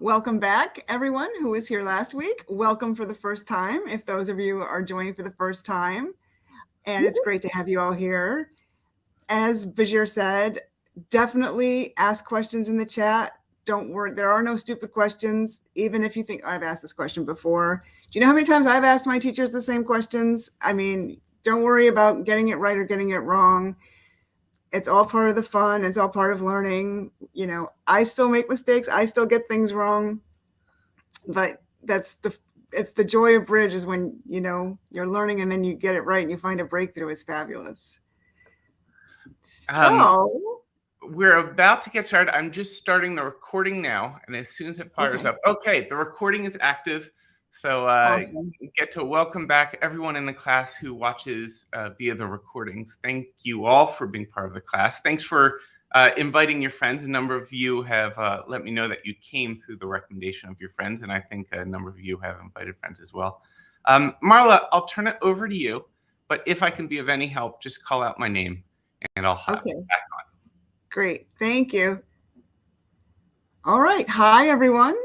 Welcome back, everyone who was here last week. Welcome for the first time, if those of you are joining for the first time. And it's great to have you all here. As Bashir said, definitely ask questions in the chat. Don't worry, there are no stupid questions, even if you think, I've asked this question before. Do you know how many times I've asked my teachers the same questions? I mean, don't worry about getting it right or getting it wrong. It's all part of the fun. It's all part of learning. You know, I still make mistakes. I still get things wrong. But it's the joy of bridge is when, you know, you're learning and then you get it right and you find a breakthrough. It's fabulous. So we're about to get started. I'm just starting the recording now. And as soon as it fires up, okay, the recording is active. So awesome. Get to welcome back everyone in the class who watches via the recordings. Thank you all for being part of the class. Thanks for inviting your friends. A number of you have let me know that you came through the recommendation of your friends, and I think a number of you have invited friends as well. Marla, I'll turn it over to you, but if I can be of any help, just call out my name and I'll hop back on. Great, thank you. All right, hi everyone.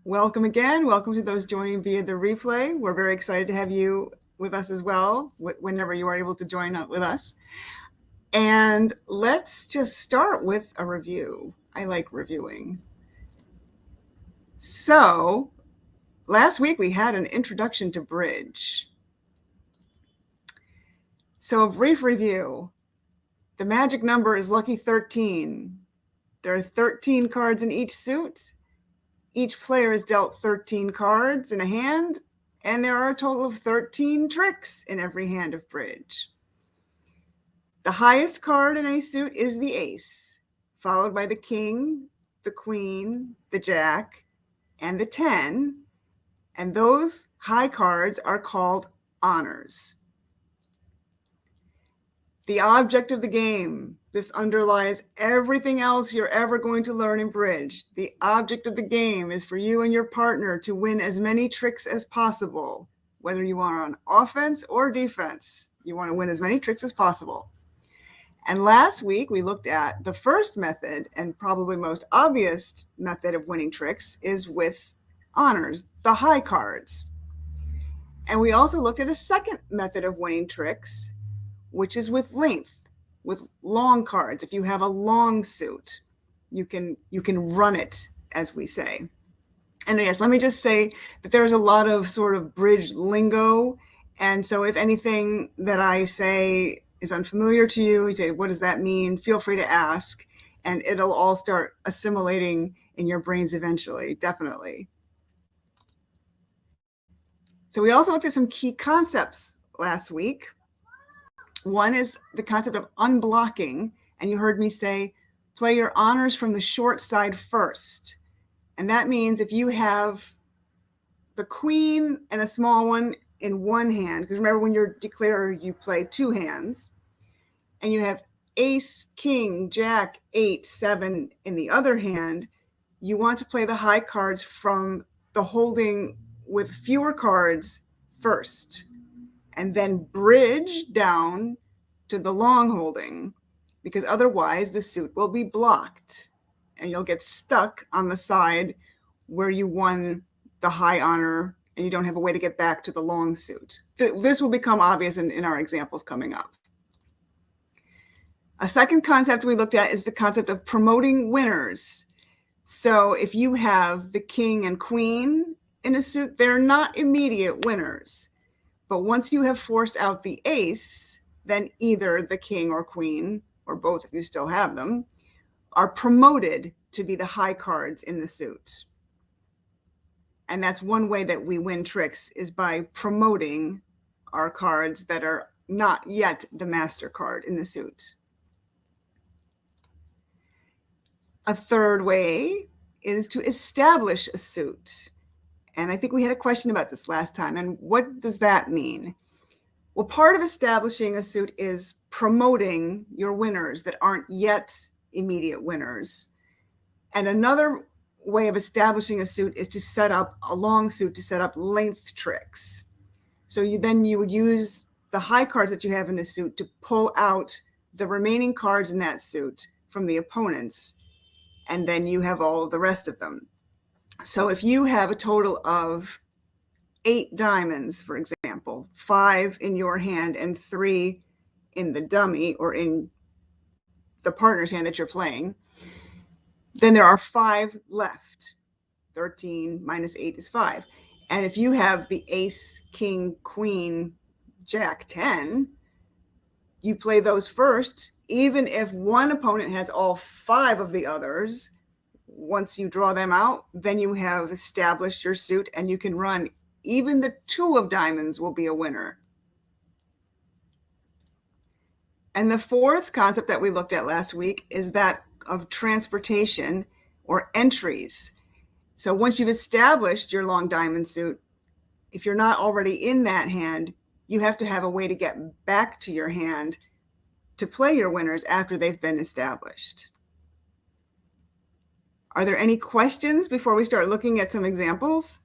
Welcome again. Welcome to those joining via the replay. We're very excited to have you with us as well, whenever you are able to join up with us. And let's just start with a review. I like reviewing. So last week we had an introduction to bridge. So a brief review. The magic number is lucky 13. There are 13 cards in each suit. Each player is dealt 13 cards in a hand, and there are a total of 13 tricks in every hand of bridge. The highest card in any suit is the ace, followed by the king, the queen, the jack, and the 10, and those high cards are called honors. The object of the game. This underlies everything else you're ever going to learn in bridge. The object of the game is for you and your partner to win as many tricks as possible, whether you are on offense or defense. You want to win as many tricks as possible. And last week we looked at the first method, and probably most obvious method of winning tricks is with honors, the high cards. And we also looked at a second method of winning tricks, which is with length, with long cards. If you have a long suit, you can run it, as we say. And yes, let me just say that there's a lot of sort of bridge lingo. And so if anything that I say is unfamiliar to you, you say, what does that mean? Feel free to ask, and it'll all start assimilating in your brains eventually, definitely. So we also looked at some key concepts last week. One is the concept of unblocking, and you heard me say, play your honors from the short side first. And that means if you have the queen and a small one in one hand, because remember when you're declarer, you play two hands, and you have ace, king, jack, 8, 7 in the other hand, you want to play the high cards from the holding with fewer cards first, and then bridge down to the long holding, because otherwise the suit will be blocked and you'll get stuck on the side where you won the high honor and you don't have a way to get back to the long suit. This will become obvious in our examples coming up. A second concept we looked at is the concept of promoting winners. So if you have the king and queen in a suit, they're not immediate winners. But once you have forced out the ace, then either the king or queen, or both if you still have them, are promoted to be the high cards in the suit. And that's one way that we win tricks, is by promoting our cards that are not yet the master card in the suit. A third way is to establish a suit. And I think we had a question about this last time. And what does that mean? Well, part of establishing a suit is promoting your winners that aren't yet immediate winners. And another way of establishing a suit is to set up a long suit, to set up length tricks. So you would use the high cards that you have in the suit to pull out the remaining cards in that suit from the opponents. And then you have all of the rest of them. So if you have a total of 8 diamonds, for example, 5 in your hand and 3 in the dummy or in the partner's hand that you're playing, then there are 5 left. 13 minus 8 is 5. And if you have the ace, king, queen, jack, 10, you play those first. Even if one opponent has all 5 of the others, once you draw them out, then you have established your suit and you can run. Even the 2 of diamonds will be a winner. And the fourth concept that we looked at last week is that of transportation or entries. So once you've established your long diamond suit, if you're not already in that hand, you have to have a way to get back to your hand to play your winners after they've been established. Are there any questions before we start looking at some examples?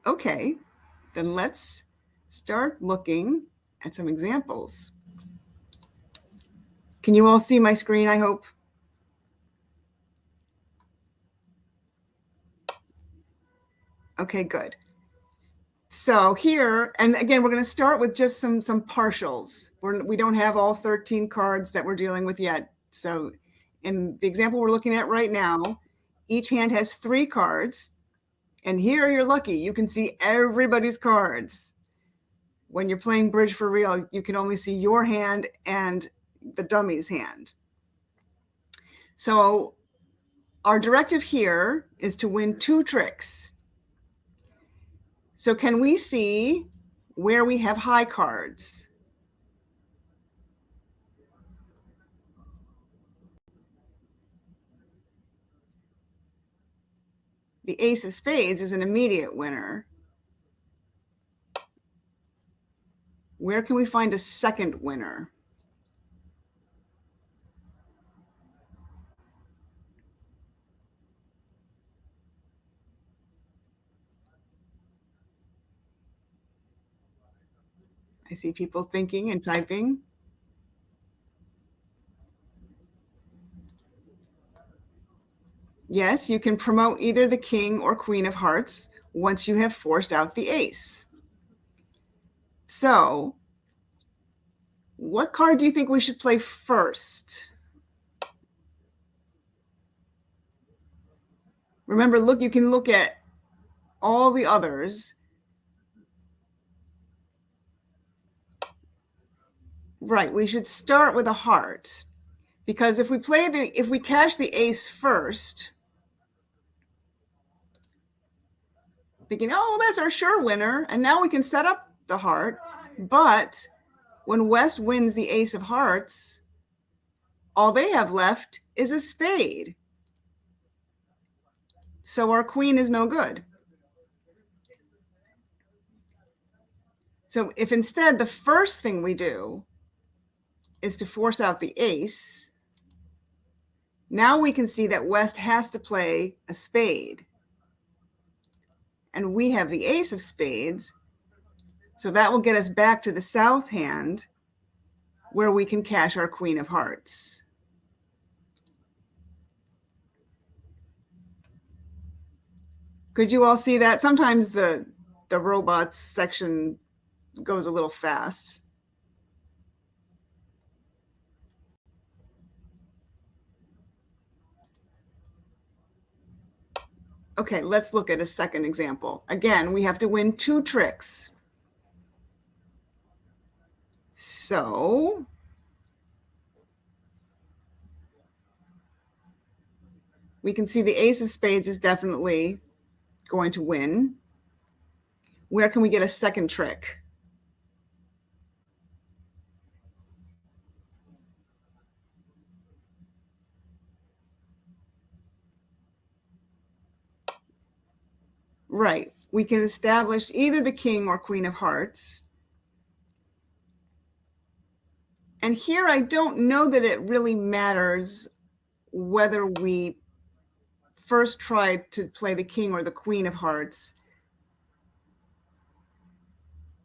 Okay, then let's start looking at some examples. Can you all see my screen, I hope? Okay, good. So here, and again, we're going to start with just some partials. We don't have all 13 cards that we're dealing with yet. So in the example we're looking at right now, each hand has 3 cards. And here you're lucky. You can see everybody's cards. When you're playing bridge for real, you can only see your hand and the dummy's hand. So our directive here is to win 2 tricks. So can we see where we have high cards? The ace of spades is an immediate winner. Where can we find a second winner? I see people thinking and typing. Yes, you can promote either the king or queen of hearts once you have forced out the ace. So, what card do you think we should play first? Remember, look, you can look at all the others. Right, we should start with a heart. Because if we cash the ace first, thinking, oh, that's our sure winner, and now we can set up the heart. But when West wins the ace of hearts, all they have left is a spade. So our queen is no good. So if instead the first thing we do is to force out the ace, now we can see that West has to play a spade. And we have the ace of spades. So that will get us back to the south hand where we can cash our queen of hearts. Could you all see that? Sometimes the robots section goes a little fast. Okay, let's look at a second example. Again, we have to win 2 tricks. So we can see the ace of spades is definitely going to win. Where can we get a second trick? Right, we can establish either the king or queen of hearts. And here I don't know that it really matters whether we first tried to play the king or the queen of hearts.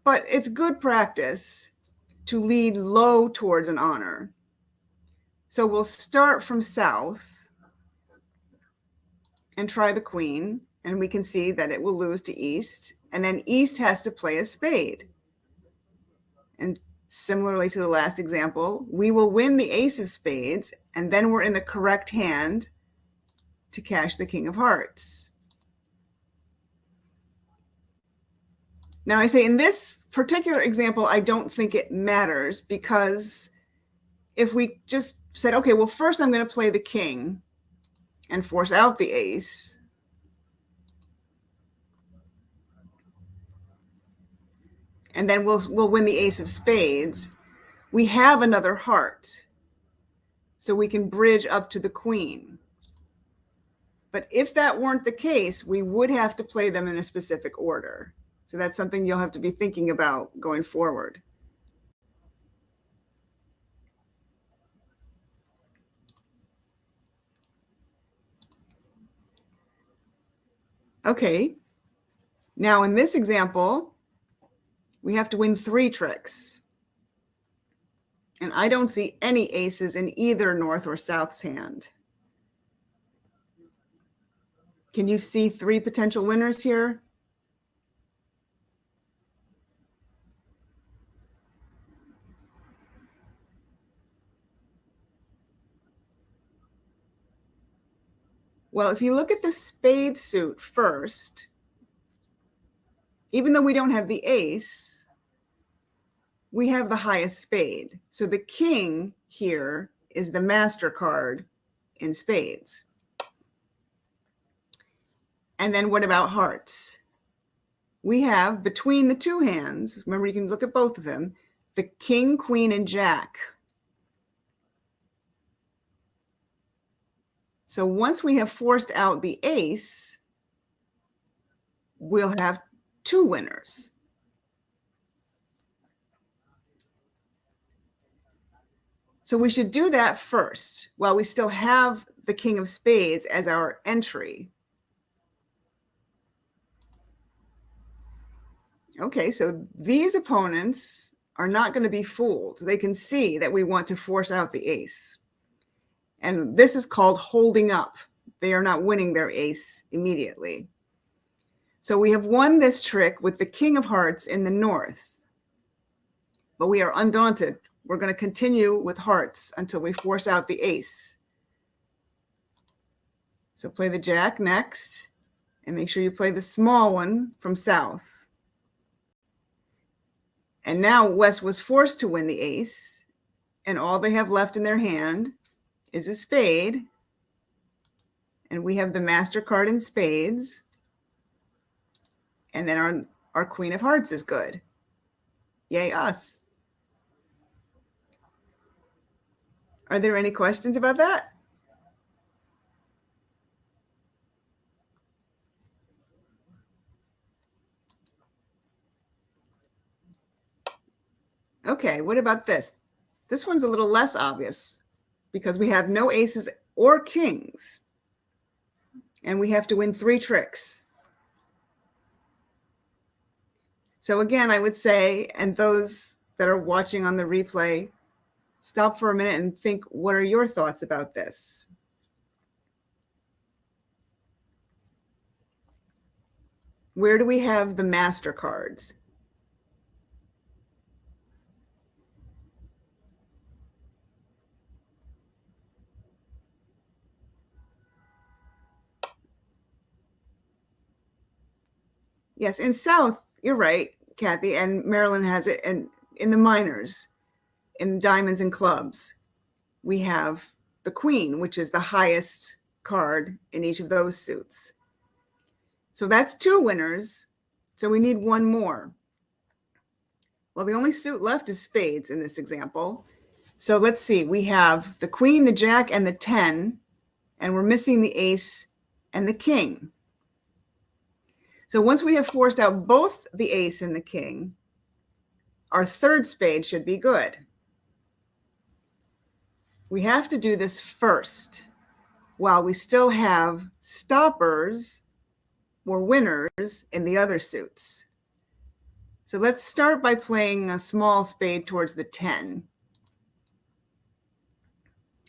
But it's good practice. to lead low towards an honor. So we'll start from south and try the queen, and we can see that it will lose to east, and then east has to play a spade. And similarly to the last example, we will win the ace of spades, and then we're in the correct hand to cash the king of hearts. Now I say in this particular example, I don't think it matters, because if we just said, okay, well, first I'm going to play the king and force out the ace, and then we'll win the ace of spades, we have another heart. So we can bridge up to the queen. But if that weren't the case, we would have to play them in a specific order. So that's something you'll have to be thinking about going forward. Okay, now in this example, we have to win 3 tricks. And I don't see any aces in either north or south's hand. Can you see 3 potential winners here? Well, if you look at the spade suit first, even though we don't have the ace, we have the highest spade. So the king here is the master card in spades. And then what about hearts? We have between the 2 hands, remember you can look at both of them, the king, queen, and jack. So once we have forced out the ace, we'll have 2 winners. So we should do that first while we still have the king of spades as our entry. Okay, so these opponents are not going to be fooled. They can see that we want to force out the ace. And this is called holding up. They are not winning their ace immediately. So we have won this trick with the king of hearts in the north. But we are undaunted. We're going to continue with hearts until we force out the ace. So play the jack next, and make sure you play the small one from south. And now West was forced to win the ace, and all they have left in their hand is a spade. And we have the master card in spades. And then our queen of hearts is good. Yay us. Are there any questions about that? Okay, what about this? This one's a little less obvious because we have no aces or kings. And we have to win 3 tricks. So again, I would say, and those that are watching on the replay, stop for a minute and think, what are your thoughts about this? Where do we have the master cards? Yes, in South, you're right, Kathy, and Maryland has it in the minors, in diamonds and clubs. We have the queen, which is the highest card in each of those suits. So that's 2 winners. So we need 1 more. Well, the only suit left is spades in this example. So let's see. We have the queen, the jack, and the 10, and we're missing the ace and the king. So once we have forced out both the ace and the king, our 3rd spade should be good. We have to do this first while we still have stoppers or winners in the other suits. So let's start by playing a small spade towards the 10.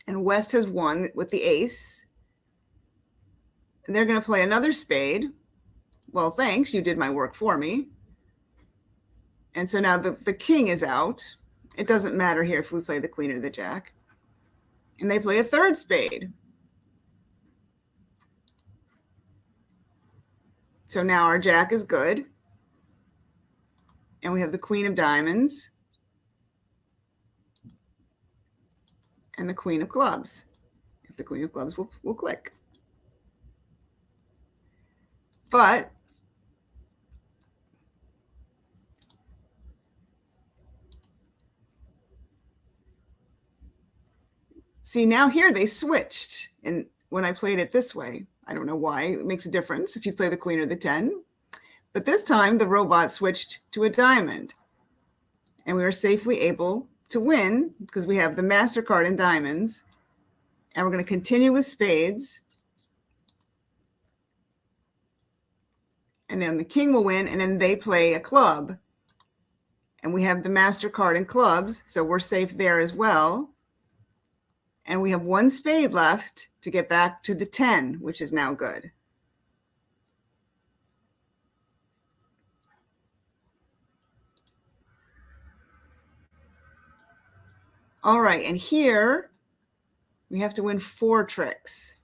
And West has won with the ace. And they're going to play another spade. Well, thanks, you did my work for me. And so now the king is out. It doesn't matter here if we play the queen or the jack. And they play a third spade. So now our jack is good. And we have the queen of diamonds and the queen of clubs. If the queen of clubs will click. But see, now here they switched. And when I played it this way, I don't know why. It makes a difference if you play the queen or the 10. But this time the robot switched to a diamond. And we were safely able to win because we have the master card in diamonds. And we're going to continue with spades. And then the king will win, and then they play a club. And we have the master card in clubs, so we're safe there as well. And we have one spade left to get back to the 10, which is now good. All right, and here we have to win 4 tricks.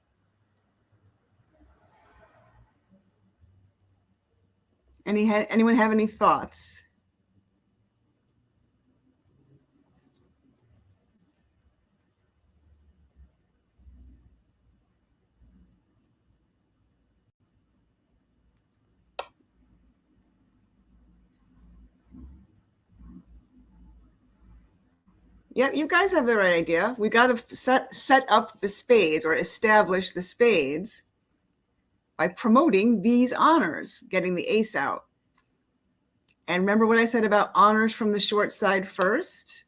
Anyone have any thoughts? Yeah, you guys have the right idea. We got to set up the spades or establish the spades by promoting these honors, getting the ace out. And remember what I said about honors from the short side first?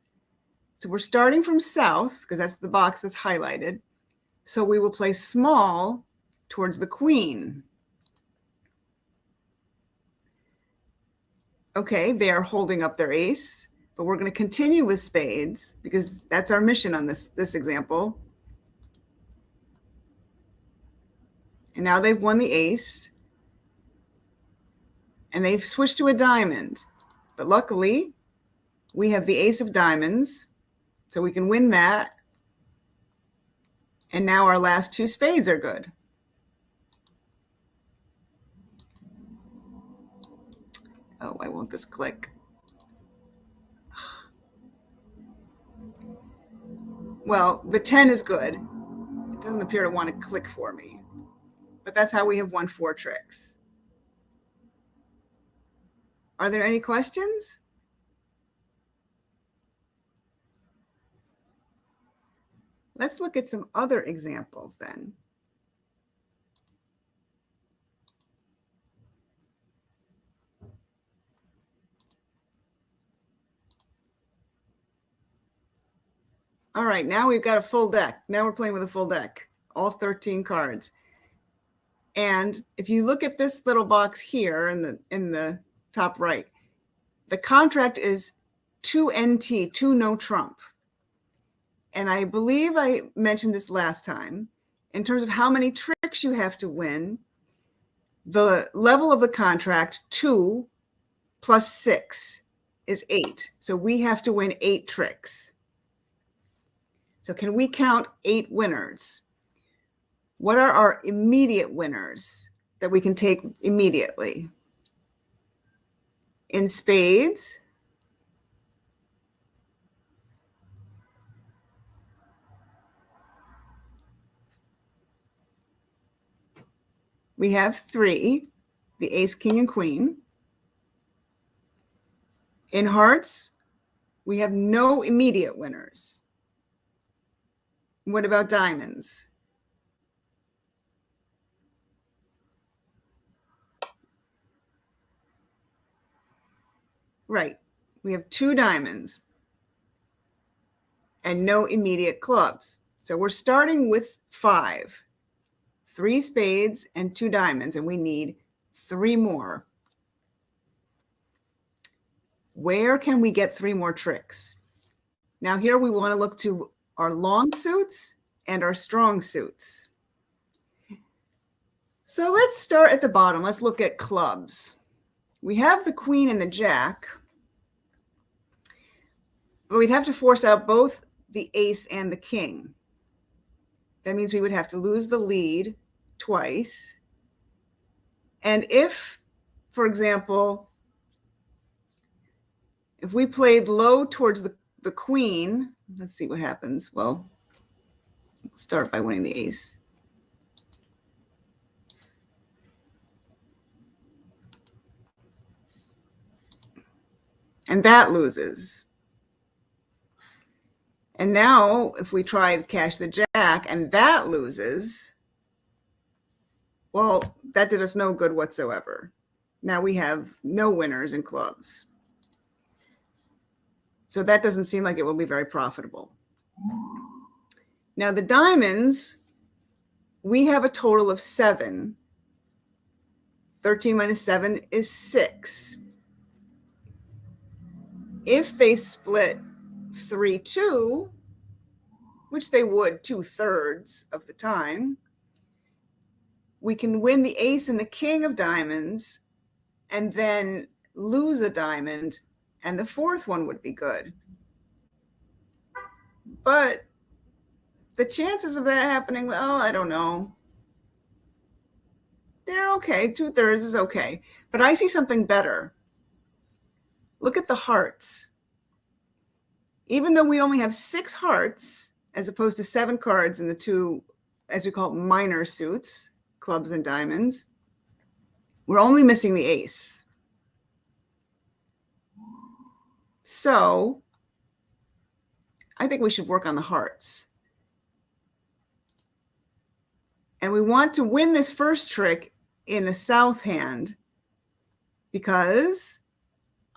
So we're starting from south because that's the box that's highlighted. So we will play small towards the queen. Okay, they are holding up their ace, but we're going to continue with spades because that's our mission on this example. And now they've won the ace. And they've switched to a diamond. But luckily, we have the ace of diamonds, so we can win that. And now our last 2 spades are good. Oh, why won't this click? Well, the 10 is good. It doesn't appear to want to click for me. But that's how we have won 4 tricks. Are there any questions? Let's look at some other examples then. All right, now we've got a full deck. Now we're playing with a full deck, all 13 cards. And if you look at this little box here in the top right, the contract is 2NT, 2 no trump. And I believe I mentioned this last time. In terms of how many tricks you have to win, the level of the contract, 2 plus 6 is 8. So we have to win 8 tricks. So can we count 8 winners? What are our immediate winners that we can take immediately? In spades, we have 3, the ace, king, and queen. In hearts, we have no immediate winners. What about diamonds? Right, we have 2 diamonds and no immediate clubs. So we're starting with 5, 3 spades and 2 diamonds, and we need 3 more. Where can we get 3 more tricks? Now here we want to look to our long suits and our strong suits. So let's start at the bottom. Let's look at clubs. We have the queen and the jack, but we'd have to force out both the ace and the king. That means we would have to lose the lead twice. And if, for example, if we played low towards the queen, let's see what happens. Well, let's start by winning the ace. And that loses. And now if we try to cash the jack and that loses, well, that did us no good whatsoever. Now we have no winners in clubs. So that doesn't seem like it will be very profitable. Now the diamonds, we have a total of 7. 13 minus 7 is 6. If they split 3-2, which they would 2/3 of the time, we can win the ace and the king of diamonds and then lose a diamond, and the 4th one would be good. But the chances of that happening, well, I don't know. They're okay. 2/3 is okay. But I see something better. Look at the hearts. Even though we only have 6 hearts, as opposed to 7 cards in the 2, as we call it, minor suits, clubs and diamonds, we're only missing the ace. So I think we should work on the hearts. And we want to win this first trick in the south hand because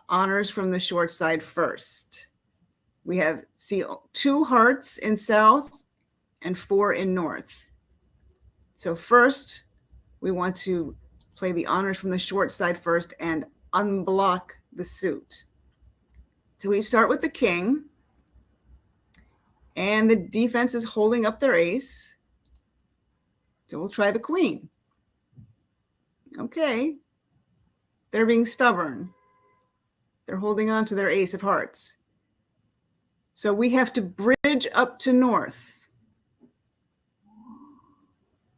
honors from the short side first. We have, see, 2 hearts in south and 4 in north. So first, we want to play the honors from the short side first and unblock the suit. So we start with the king, and the defense is holding up their ace. So we'll try the queen. Okay. They're being stubborn. They're holding on to their ace of hearts. So we have to bridge up to north.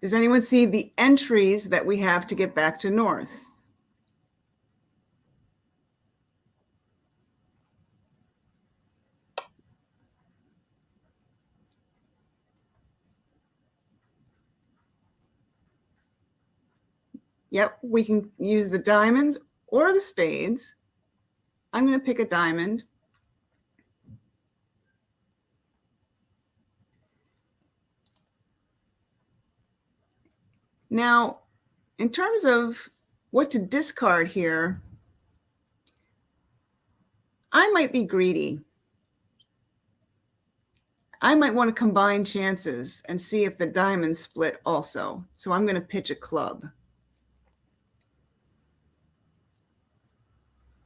Does anyone see the entries that we have to get back to north? Yep, we can use the diamonds or the spades. I'm going to pick a diamond. Now, in terms of what to discard here, I might be greedy. I might want to combine chances and see if the diamonds split also. So I'm going to pitch a club.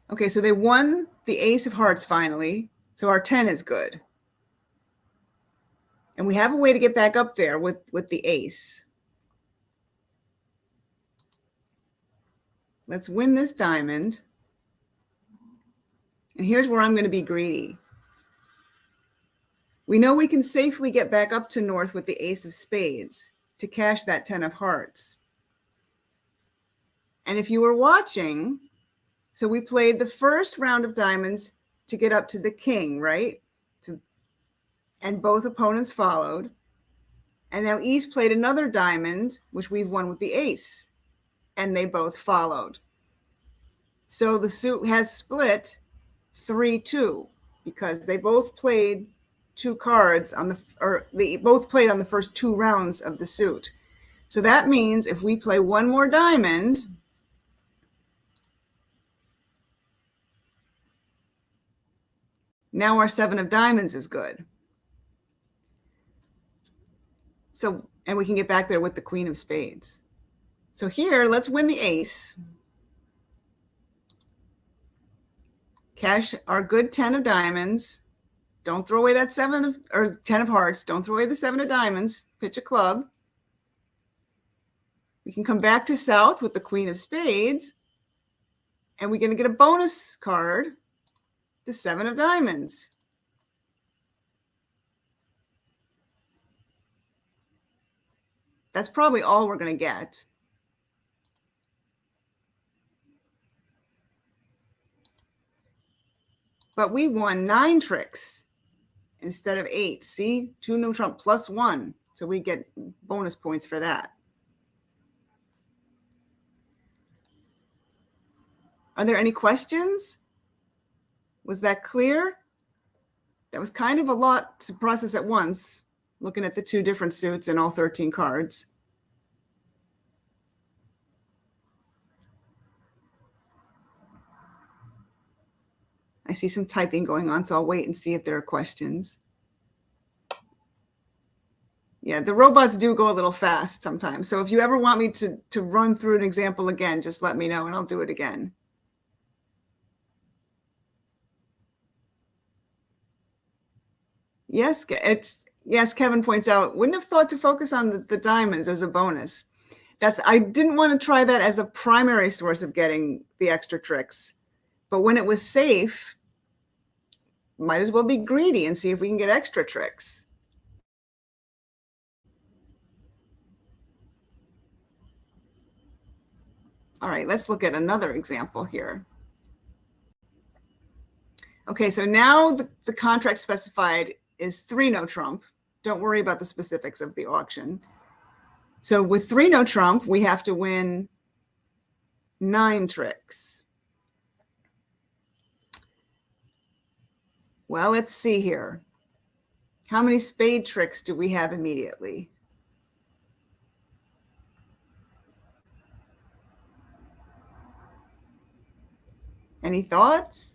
Okay, so they won the ace of hearts finally. So our 10 is good. And we have a way to get back up there with the ace. Let's win this diamond. And here's where I'm going to be greedy. We know we can safely get back up to north with the ace of spades to cash that 10 of hearts. And if you were watching, so we played the first round of diamonds to get up to the king, right? And both opponents followed. And now East played another diamond, which we've won with the ace. And they both followed. So the suit has split 3-2 because they both played 2 cards on they both played on the first 2 rounds of the suit. So that means if we play one more diamond, now our 7 of diamonds is good. So, and we can get back there with the queen of spades. So here, let's win the ace. Cash our good 10 of diamonds. Don't throw away that 10 of hearts. Don't throw away the 7 of diamonds. Pitch a club. We can come back to south with the queen of spades. And we're going to get a bonus card, the 7 of diamonds. That's probably all we're going to get. But we won 9 tricks instead of 8. See, 2 no trump plus 1. So we get bonus points for that. Are there any questions? Was that clear? That was kind of a lot to process at once, looking at the 2 different suits and all 13 cards. I see some typing going on, so I'll wait and see if there are questions. Yeah, the robots do go a little fast sometimes. So if you ever want me to run through an example again, just let me know and I'll do it again. Yes, Kevin points out, wouldn't have thought to focus on the diamonds as a bonus. I didn't want to try that as a primary source of getting the extra tricks. But when it was safe, might as well be greedy and see if we can get extra tricks. All right, let's look at another example here. Okay, so now the contract specified is 3 no trump. Don't worry about the specifics of the auction. So with 3 no trump, we have to win 9 tricks. Well, let's see here. How many spade tricks do we have immediately? Any thoughts?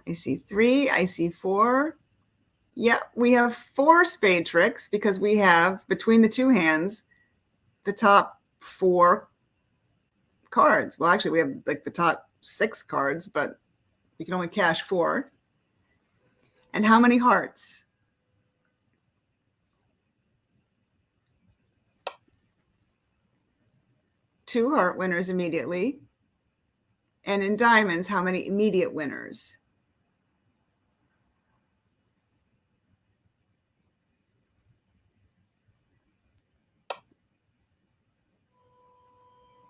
I see 3, I see 4. Yeah, we have 4 spade tricks because we have, between the 2 hands, the top 4 cards. Well, actually, we have like the top 6 cards, but we can only cash 4. And how many hearts? 2 heart winners immediately. And in diamonds, how many immediate winners?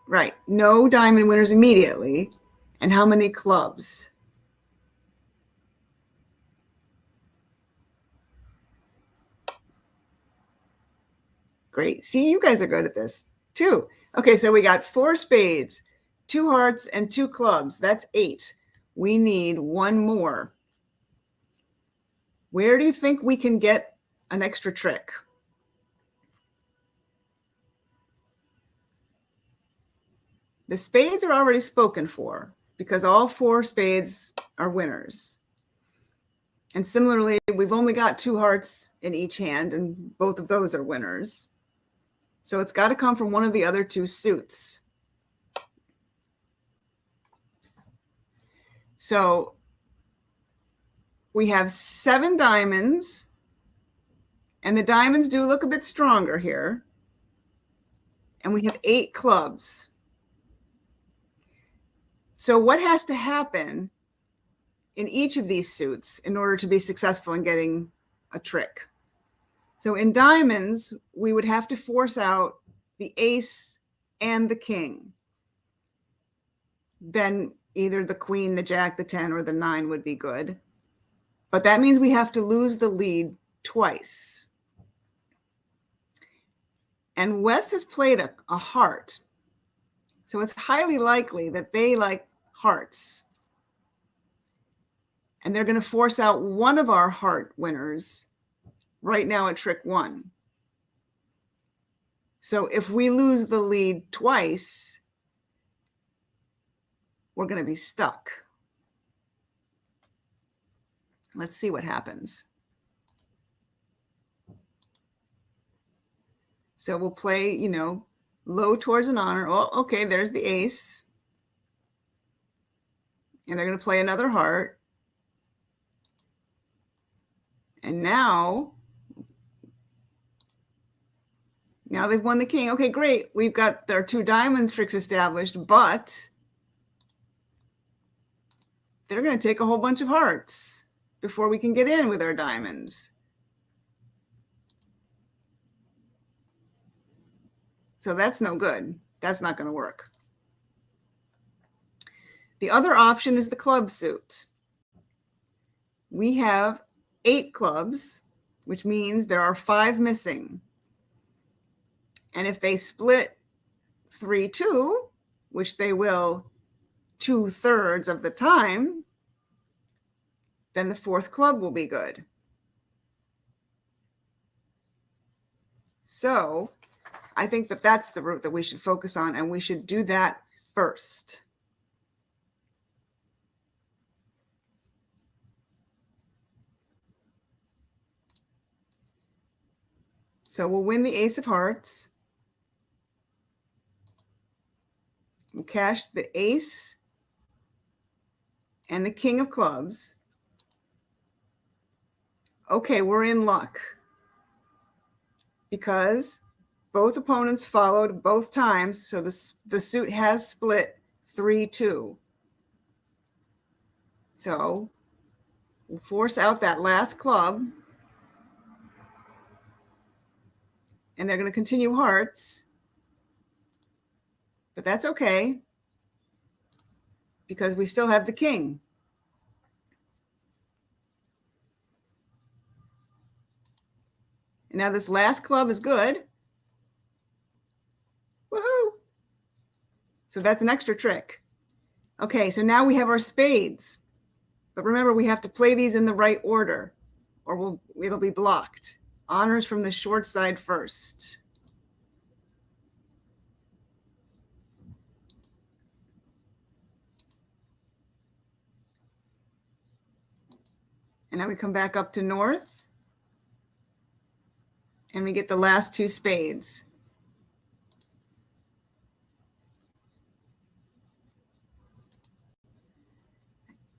Right, no diamond winners immediately. And how many clubs? Great. See, you guys are good at this too. Okay, so we got 4 spades, 2 hearts, and 2 clubs. That's 8. We need 1 more. Where do you think we can get an extra trick? The spades are already spoken for because all 4 spades are winners. And similarly, we've only got 2 hearts in each hand, and both of those are winners. So it's got to come from one of the other 2 suits. So we have 7 diamonds, and the diamonds do look a bit stronger here. And we have 8 clubs. So what has to happen in each of these suits in order to be successful in getting a trick? So in diamonds, we would have to force out the ace and the king. Then either the queen, the jack, the 10, or the 9 would be good. But that means we have to lose the lead twice. And West has played a heart. So it's highly likely that they like hearts. And they're going to force out one of our heart winners right now at trick 1. So if we lose the lead twice, we're going to be stuck. Let's see what happens. So we'll play, you know, low towards an honor. Oh, okay, there's the ace. And they're going to play another heart. And now they've won the king. Okay, great. We've got our 2 diamond tricks established, but they're going to take a whole bunch of hearts before we can get in with our diamonds. So that's no good. That's not going to work. The other option is the club suit. We have 8 clubs, which means there are 5 missing. And if they split 3-2, which they will 2/3 of the time, then the 4th club will be good. So I think that that's the route that we should focus on, and we should do that first. So we'll win the ace of hearts. We'll cash the ace and the king of clubs. Okay, we're in luck because both opponents followed both times, so the suit has split 3-2. So we'll force out that last club, and they're going to continue hearts, but that's okay because we still have the king. And now this last club is good. Woohoo! So that's an extra trick. Okay, so now we have our spades. But remember, we have to play these in the right order or it'll be blocked. Honors from the short side first. And now we come back up to north and we get the last 2 spades.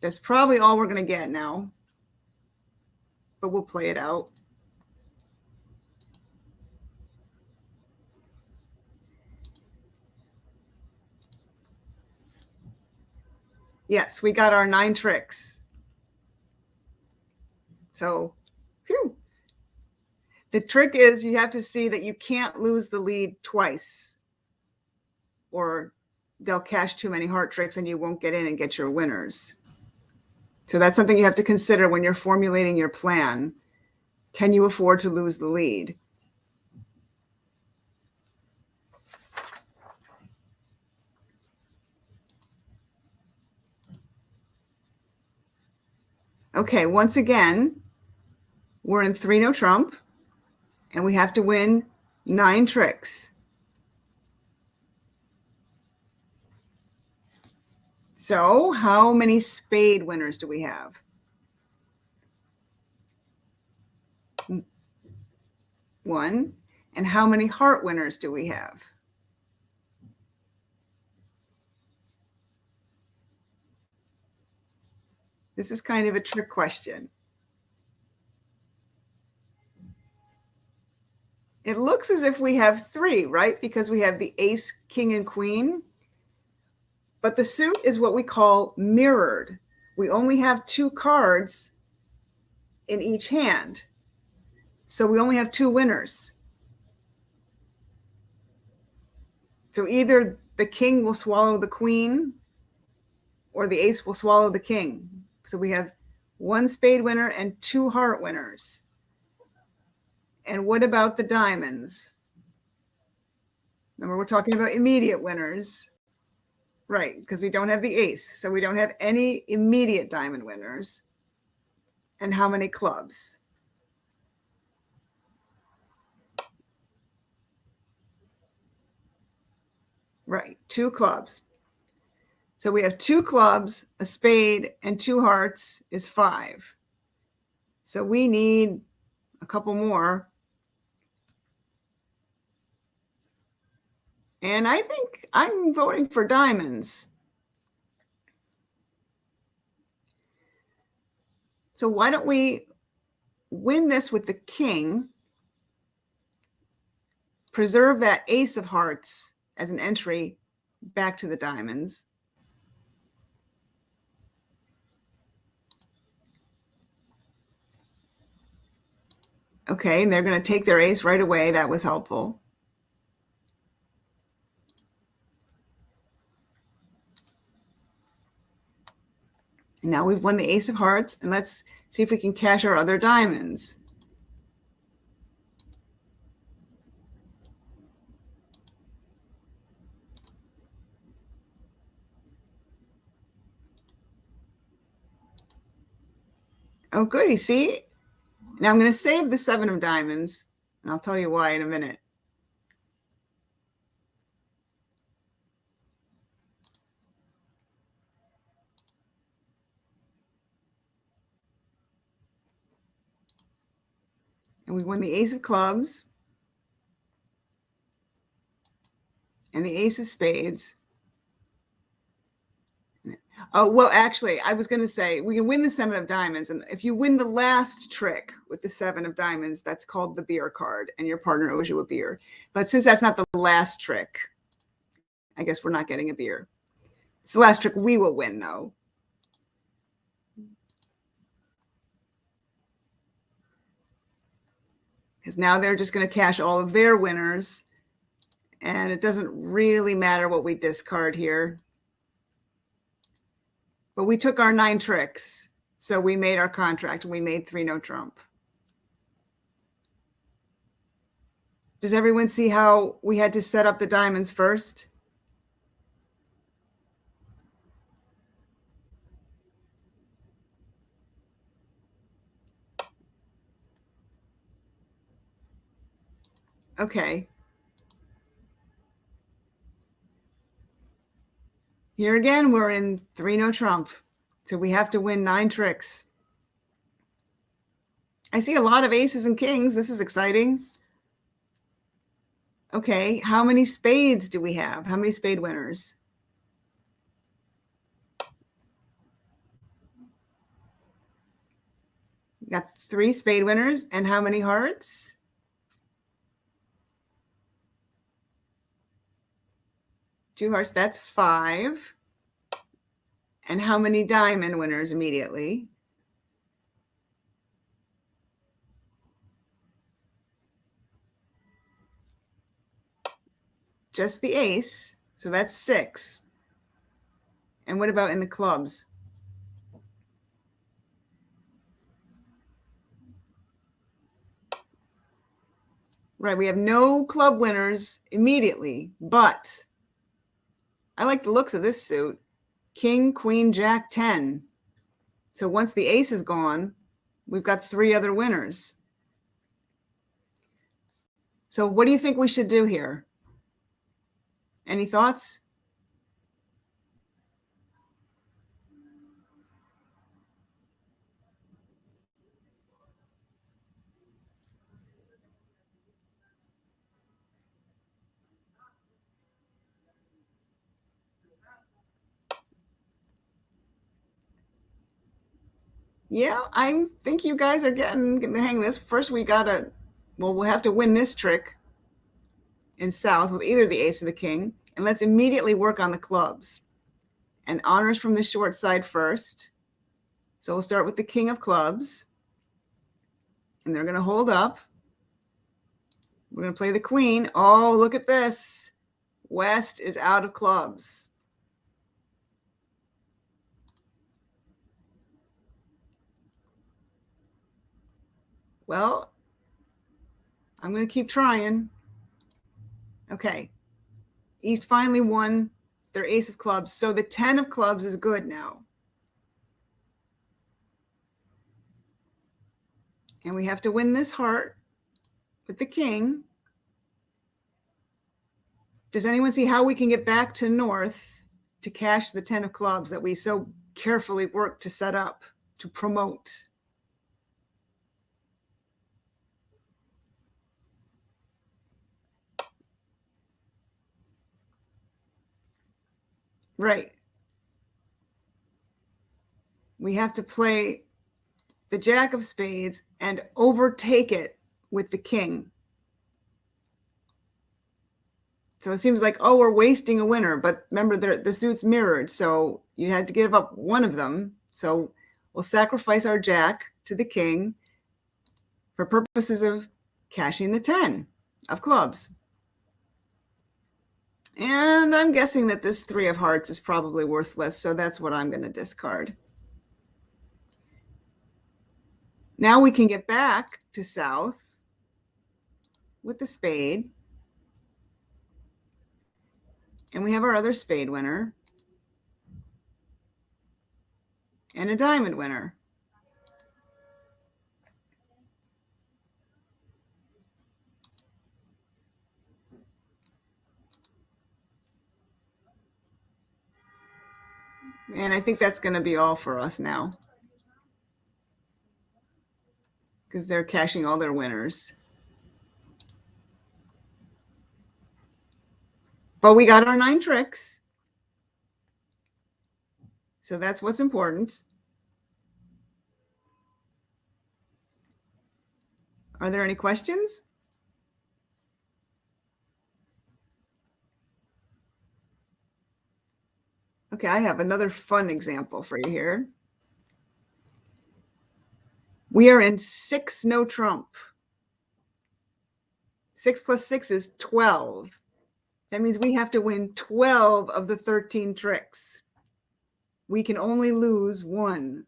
That's probably all we're going to get now, but we'll play it out. Yes, we got our 9 tricks. So, phew. The trick is you have to see that you can't lose the lead twice, or they'll cash too many heart tricks and you won't get in and get your winners. So that's something you have to consider when you're formulating your plan. Can you afford to lose the lead? Okay, once again, we're in 3-no trump, and we have to win 9 tricks. So how many spade winners do we have? 1. And how many heart winners do we have? This is kind of a trick question. It looks as if we have 3, right? Because we have the ace, king, and queen. But the suit is what we call mirrored. We only have 2 cards in each hand. So we only have 2 winners. So either the king will swallow the queen or the ace will swallow the king. So we have 1 spade winner and 2 heart winners. And what about the diamonds? Remember, we're talking about immediate winners. Right, because we don't have the ace. So we don't have any immediate diamond winners. And how many clubs? Right, 2 clubs. So we have 2 clubs, a spade, and 2 hearts is 5. So we need a couple more. And I think I'm voting for diamonds. So why don't we win this with the king, preserve that ace of hearts as an entry back to the diamonds. Okay, and they're going to take their ace right away. That was helpful. And now we've won the ace of hearts, and let's see if we can cash our other diamonds. Oh, goody, see? Now I'm going to save the 7 of diamonds, and I'll tell you why in a minute. And we won the ace of clubs and the ace of spades. Oh, well, actually, I was going to say we can win the 7 of diamonds. And if you win the last trick with the 7 of diamonds, that's called the beer card, and your partner owes you a beer. But since that's not the last trick, I guess we're not getting a beer. It's the last trick we will win, though. Because now they're just going to cash all of their winners. And it doesn't really matter what we discard here. But we took our 9 tricks. So we made our contract, and we made 3 no trump. Does everyone see how we had to set up the diamonds first? Okay. Here again, we're in 3 no trump. So we have to win 9 tricks. I see a lot of aces and kings. This is exciting. Okay, how many spades do we have? How many spade winners? We got 3 spade winners. And how many hearts? 2 hearts, that's 5. And how many diamond winners immediately? Just the ace, so that's 6. And what about in the clubs? Right, we have no club winners immediately, but I like the looks of this suit. King, queen, jack, 10. So once the ace is gone, we've got 3 other winners. So what do you think we should do here? Any thoughts? Yeah, I think you guys are getting the hang of this. First, we'll have to win this trick in south with either the ace or the king. And let's immediately work on the clubs. And honors from the short side first. So we'll start with the king of clubs. And they're going to hold up. We're going to play the queen. Oh, look at this. West is out of clubs. Well, I'm going to keep trying. Okay. East finally won their ace of clubs. So the 10 of clubs is good now. And we have to win this heart with the king. Does anyone see how we can get back to north to cash the 10 of clubs that we so carefully worked to set up, to promote? Right. We have to play the jack of spades and overtake it with the king. So it seems like, oh, we're wasting a winner, but remember the suit's mirrored, so you had to give up one of them. So we'll sacrifice our jack to the king for purposes of cashing the 10 of clubs. And I'm guessing that this 3 of hearts is probably worthless, so that's what I'm going to discard. Now we can get back to south with the spade. And we have our other spade winner and a diamond winner. And I think that's going to be all for us now, because they're cashing all their winners. But we got our 9 tricks. So that's what's important. Are there any questions? Okay, I have another fun example for you here. We are in 6 no trump. 6 plus 6 is 12. That means we have to win 12 of the 13 tricks. We can only lose 1. Do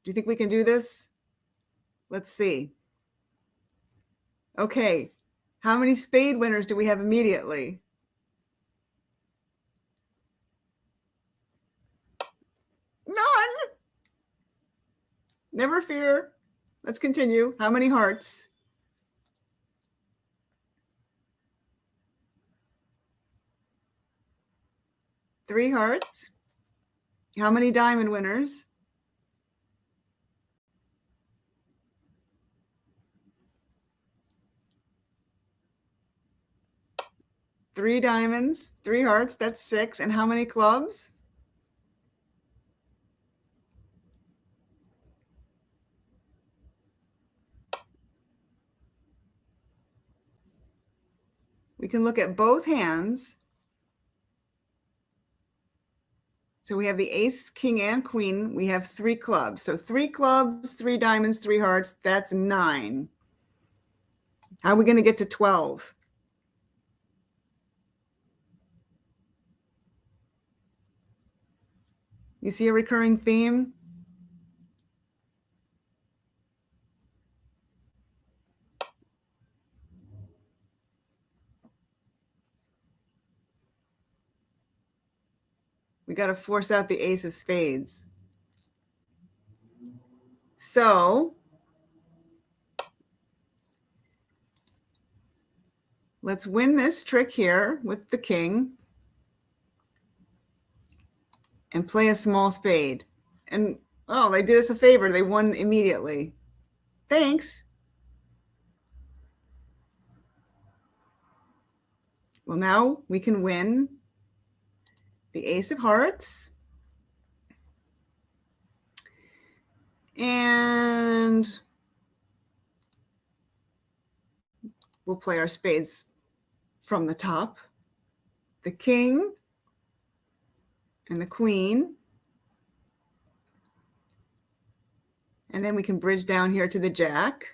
you think we can do this? Let's see. Okay, how many spade winners do we have immediately? None. Never fear. Let's continue. How many hearts? 3 hearts. How many diamond winners? 3 diamonds, 3 hearts, that's 6. And how many clubs? We can look at both hands. So we have the ace, king, and queen. We have 3 clubs. So 3 clubs, 3 diamonds, 3 hearts, that's 9. How are we going to get to 12? You see a recurring theme? We got to force out the ace of spades. So let's win this trick here with the king and play a small spade. And oh, they did us a favor. They won immediately. Thanks. Well, now we can win the ace of hearts. And we'll play our spades from the top. The king and the queen. And then we can bridge down here to the jack.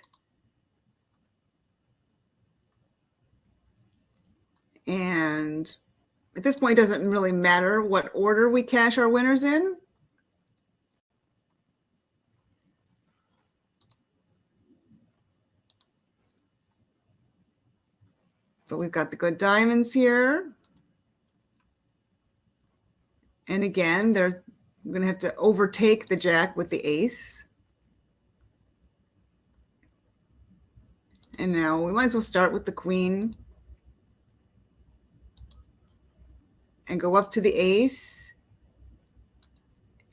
And at this point, it doesn't really matter what order we cash our winners in. But we've got the good diamonds here. And again, we're going to have to overtake the jack with the ace. And now we might as well start with the queen and go up to the ace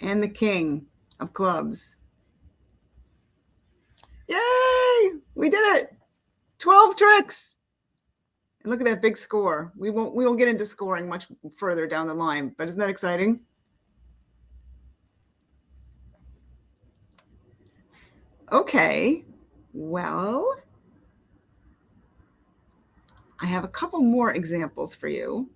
and the king of clubs. Yay! We did it! 12 tricks. And look at that big score. We won't get into scoring much further down the line, but isn't that exciting? Okay, well, I have a couple more examples for you.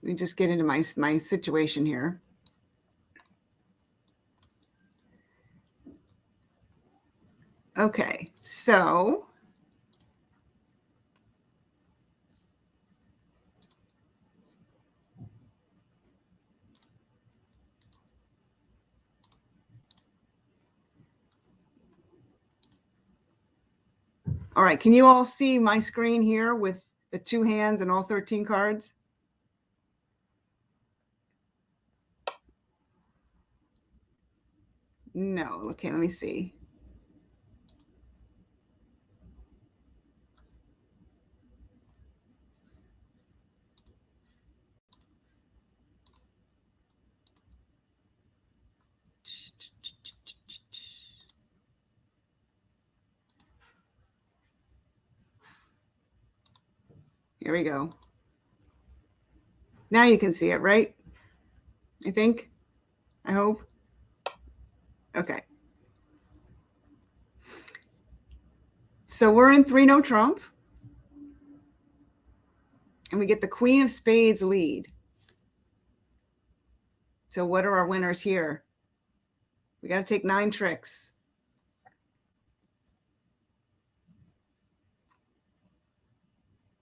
Let me just get into my situation here. Okay, so all right, can you all see my screen here with the 2 hands and all 13 cards? No, okay, let me see. Here we go. Now you can see it, right? I think, I hope. Okay. So we're in 3-no trump. And we get the Queen of Spades lead. So what are our winners here? We got to take 9 tricks.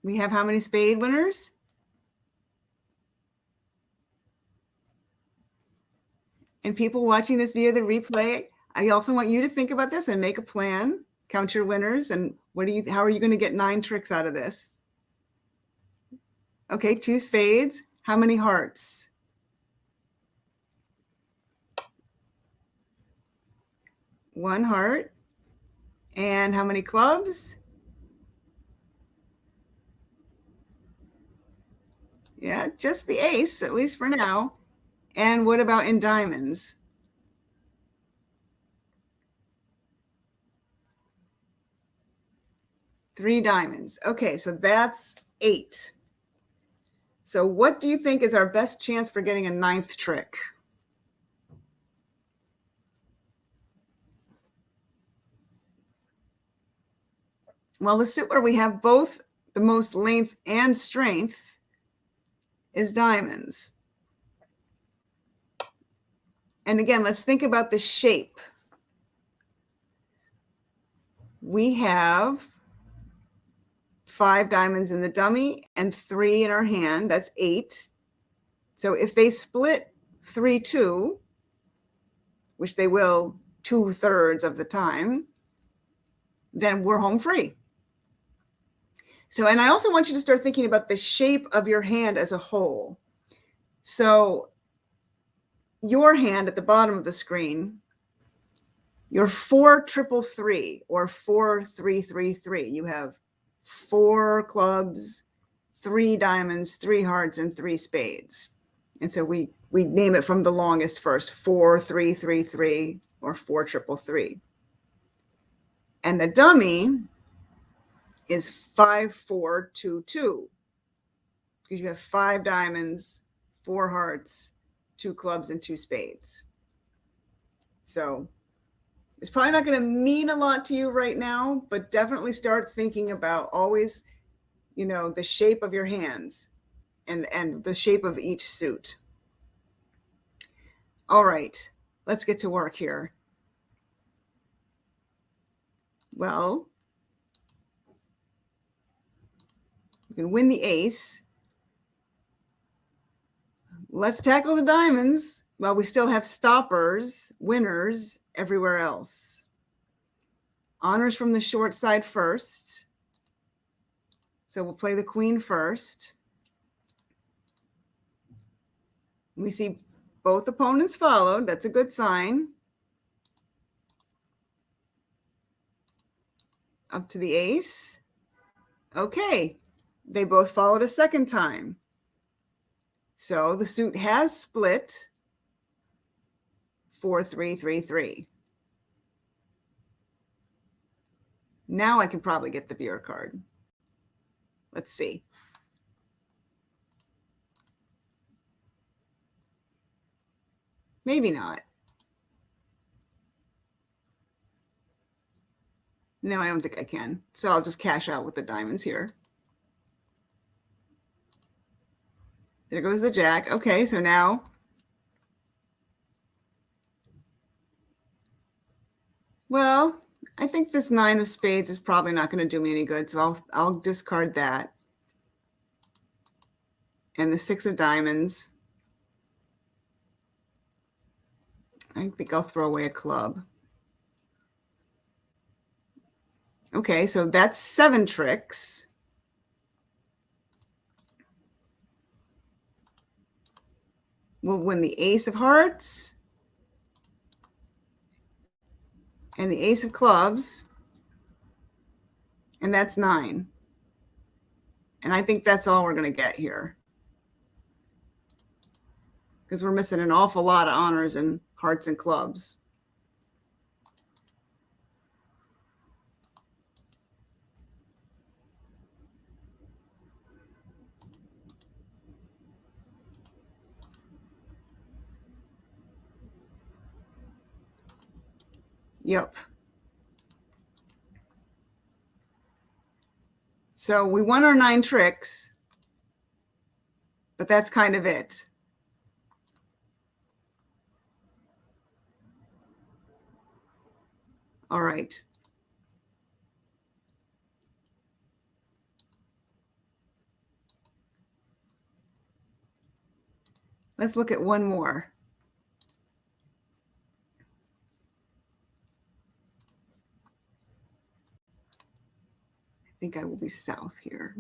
We have how many spade winners? And people watching this via the replay, I also want you to think about this and make a plan. Count your winners and how are you going to get 9 tricks out of this? Okay, 2 spades. How many hearts? 1 heart. And how many clubs? Yeah, just the ace, at least for now. And what about in diamonds? Three diamonds. Okay, so that's 8. So what do you think is our best chance for getting a 9th trick? Well, the suit where we have both the most length and strength is diamonds. And again, let's think about the shape. We have 5 diamonds in the dummy and 3 in our hand. That's 8. So if they split 3-2, which they will 2/3 of the time, then we're home free. So, and I also want you to start thinking about the shape of your hand as a whole. So your hand at the bottom of the screen, your 4-3-3 or 4-3-3-3. You have 4 clubs, 3 diamonds, 3 hearts, and 3 spades. And so we name it from the longest first, 4-3-3-3 or 4-3-3. And the dummy is 5-4-2-2 because you have 5 diamonds, 4 hearts, 2 clubs, and 2 spades. So it's probably not going to mean a lot to you right now, but definitely start thinking about always, the shape of your hands and the shape of each suit. All right, let's get to work here. Well, you can win the ace. Let's tackle the diamonds. Well, we still have stoppers, winners everywhere else. Honors from the short side first. So we'll play the queen first. We see both opponents followed. That's a good sign. up to the ace. Okay, they both followed a second time. So the suit has split 4-3-3-3. Now I can probably get the beer card. Let's see. Maybe not. No, I don't think I can. So I'll just cash out with the diamonds here. There goes the jack. Okay, so now well, I think this 9 of spades is probably not going to do me any good, so I'll discard that. And the 6 of diamonds. I think I'll throw away a club. Okay, so that's 7 tricks. We'll win the ace of hearts and the ace of clubs, and that's 9. And I think that's all we're going to get here, because we're missing an awful lot of honors in hearts and clubs. Yep. So we won our 9 tricks, but that's kind of it. All right. Let's look at one more. I think I will be south here.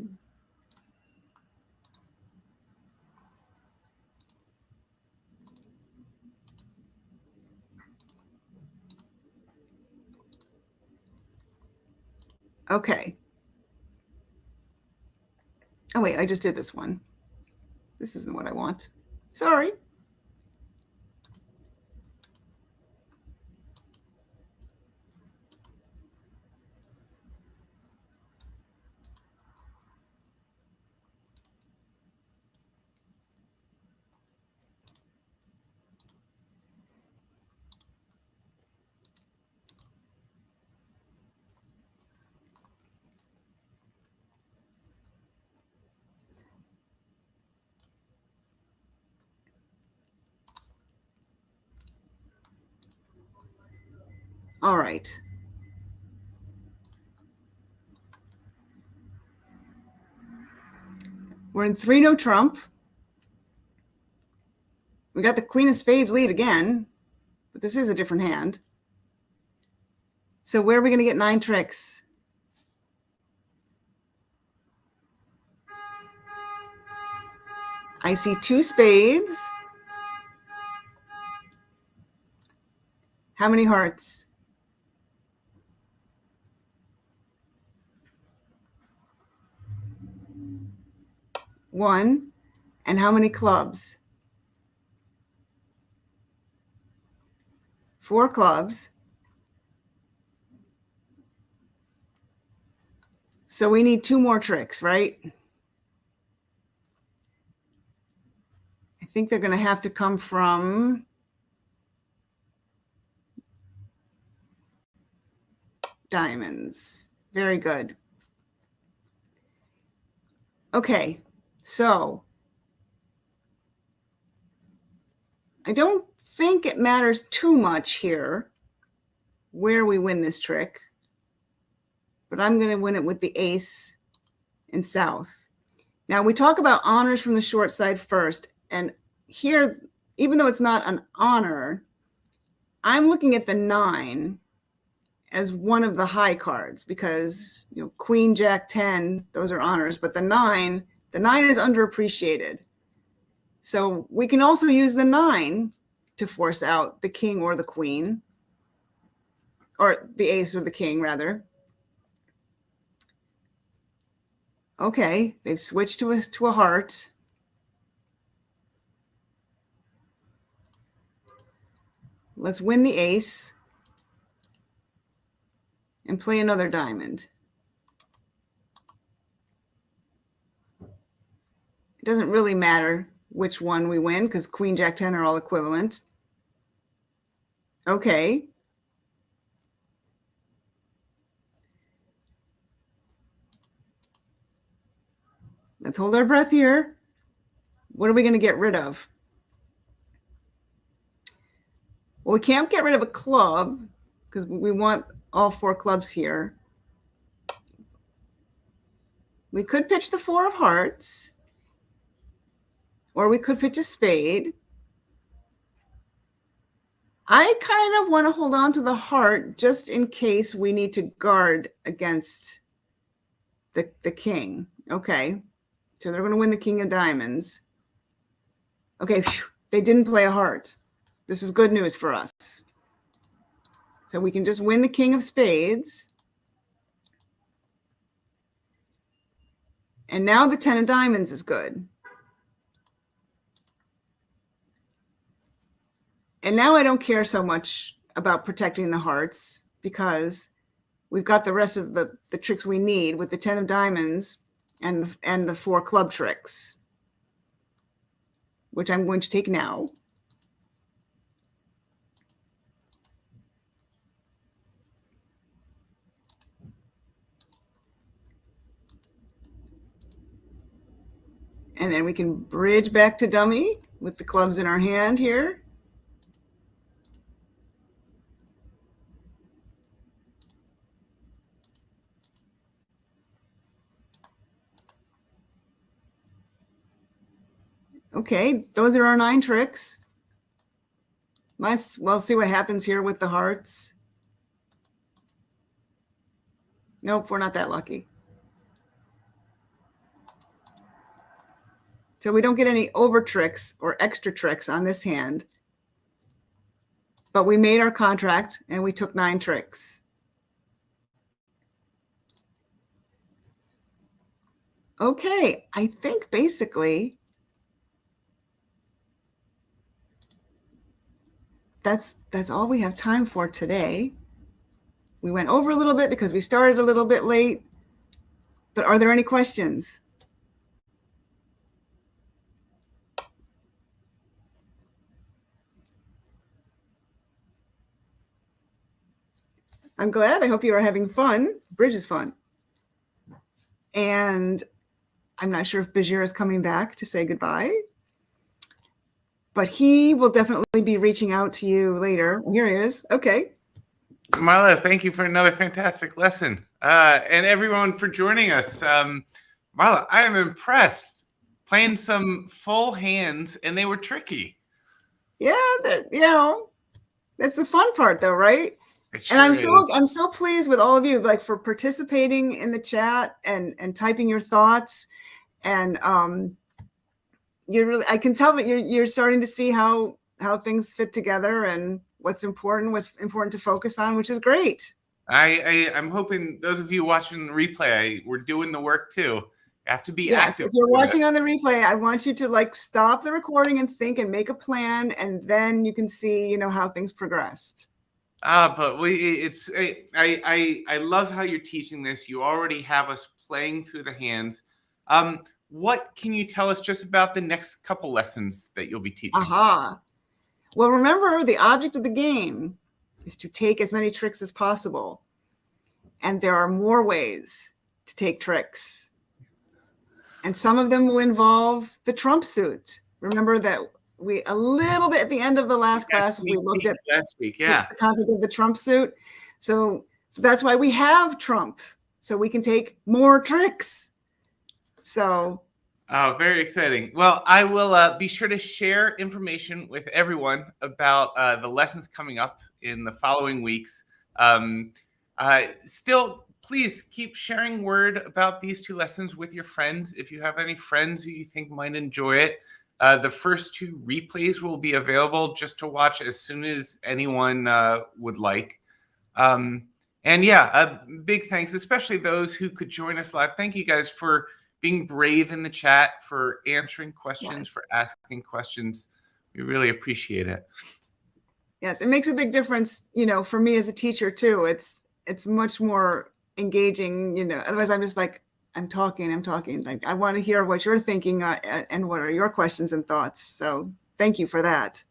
Okay. Oh, wait, I just did this one. This isn't what I want. Sorry. All right. We're in 3 no trump. We got the Queen of Spades lead again, but this is a different hand. So where are we going to get 9 tricks? I see 2 spades. How many hearts? 1. And how many clubs? 4 clubs. So we need 2 more tricks, right? I think they're going to have to come from diamonds. Very good. Okay, so I don't think it matters too much here where we win this trick, but I'm going to win it with the ace in south. Now we talk about honors from the short side first, and here, even though it's not an honor, I'm looking at the 9 as one of the high cards, because Queen, Jack, 10, those are honors, but the 9 is underappreciated. So we can also use the 9 to force out the king or the queen, or the ace or the king rather. Okay, they've switched to a heart. Let's win the ace and play another diamond. It doesn't really matter which one we win because queen, jack, 10 are all equivalent. Okay. Let's hold our breath here. What are we going to get rid of? Well, we can't get rid of a club because we want all 4 clubs here. We could pitch the 4 of hearts, or we could pitch a spade. I kind of want to hold on to the heart just in case we need to guard against the king. Okay, so they're going to win the king of diamonds. Okay, phew, they didn't play a heart. This is good news for us. So we can just win the king of spades. And now the 10 of diamonds is good. And now I don't care so much about protecting the hearts because we've got the rest of the tricks we need with the 10 of diamonds and the 4 club tricks, which I'm going to take now. And then we can bridge back to dummy with the clubs in our hand here. Okay, those are our 9 tricks. We'll see what happens here with the hearts. Nope, we're not that lucky. So we don't get any over tricks or extra tricks on this hand. But we made our contract and we took 9 tricks. Okay, I think basically that's all we have time for today. We went over a little bit because we started a little bit late. But are there any questions? I'm glad. I hope you are having fun. Bridge is fun. And I'm not sure if Bajir is coming back to say goodbye, but he will definitely be reaching out to you later. Here he is. Okay. Marla, thank you for another fantastic lesson. And everyone for joining us. Marla, I am impressed. Playing some full hands, and they were tricky. Yeah, that's the fun part though, right? Sure and is. I'm so pleased with all of you, like, for participating in the chat and typing your thoughts. And I can tell that you're starting to see how things fit together and what's important to focus on, which is great. I'm hoping those of you watching the replay, we're doing the work too. You have to be active. If you're watching on the replay, I want you to stop the recording and think and make a plan, and then you can see, how things progressed. But I love how you're teaching this. You already have us playing through the hands. What can you tell us just about the next couple lessons that you'll be teaching? Aha. Well, remember, the object of the game is to take as many tricks as possible. And there are more ways to take tricks. And some of them will involve the trump suit. Remember that a little bit at the end of the last class, we looked at last week, the concept of the trump suit. So that's why we have trump, so we can take more tricks. So. Oh, very exciting. Well, I will be sure to share information with everyone about the lessons coming up in the following weeks. Still, please keep sharing word about these 2 lessons with your friends. If you have any friends who you think might enjoy it, the first 2 replays will be available just to watch as soon as anyone would like. And yeah, a big thanks, especially those who could join us live. Thank you guys for being brave in the chat, for answering questions, Yes. for asking questions. We really appreciate it. Yes, it makes a big difference, for me as a teacher too. It's much more engaging, otherwise I'm just like, I'm talking. Like, I want to hear what you're thinking and what are your questions and thoughts. So thank you for that.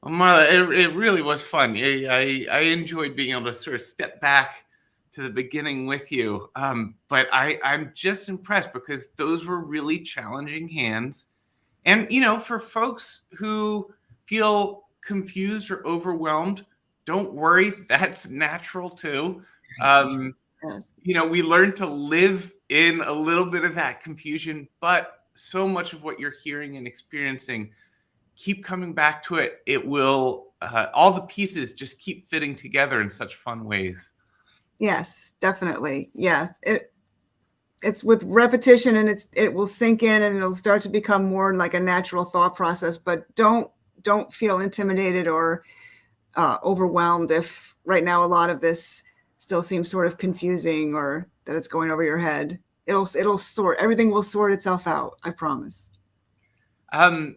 Well, Marla, it really was fun. I enjoyed being able to sort of step back to the beginning with you. But I'm just impressed because those were really challenging hands. And, for folks who feel confused or overwhelmed, don't worry, that's natural too. We learn to live in a little bit of that confusion, but so much of what you're hearing and experiencing, keep coming back to it. It will, all the pieces just keep fitting together in such fun ways. Yes, definitely. Yes. It's with repetition, and it will sink in, and it'll start to become more like a natural thought process, but don't feel intimidated or overwhelmed if right now a lot of this still seems sort of confusing or that it's going over your head. Everything will sort itself out, I promise. Some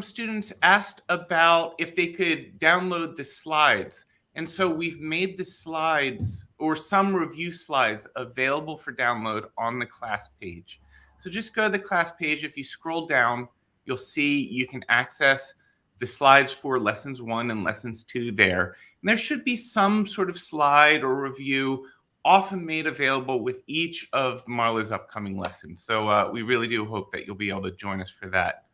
students asked about if they could download the slides. And so we've made the slides, or some review slides, available for download on the class page. So just go to the class page. If you scroll down, you'll see you can access the slides for lessons 1 and lessons 2 there. And there should be some sort of slide or review often made available with each of Marla's upcoming lessons. So we really do hope that you'll be able to join us for that.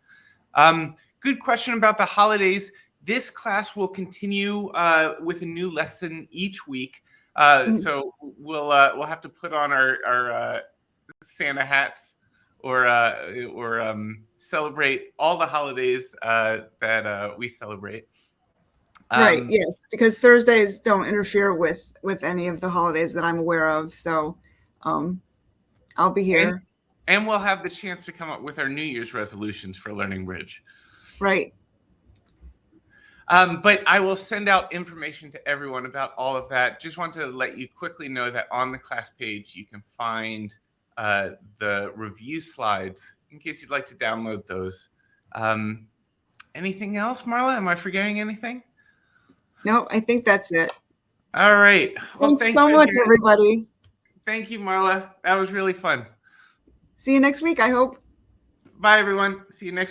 Good question about the holidays. This class will continue with a new lesson each week. So we'll have to put on our Santa hats or celebrate all the holidays that we celebrate. Right. Yes, because Thursdays don't interfere with any of the holidays that I'm aware of. So I'll be here. And we'll have the chance to come up with our New Year's resolutions for Learning Bridge. Right. But I will send out information to everyone about all of that. Just want to let you quickly know that on the class page, you can find the review slides in case you'd like to download those. Anything else, Marla? Am I forgetting anything? No, I think that's it. All right. Well, thanks so much, everybody. Thank you, Marla. That was really fun. See you next week, I hope. Bye, everyone. See you next week.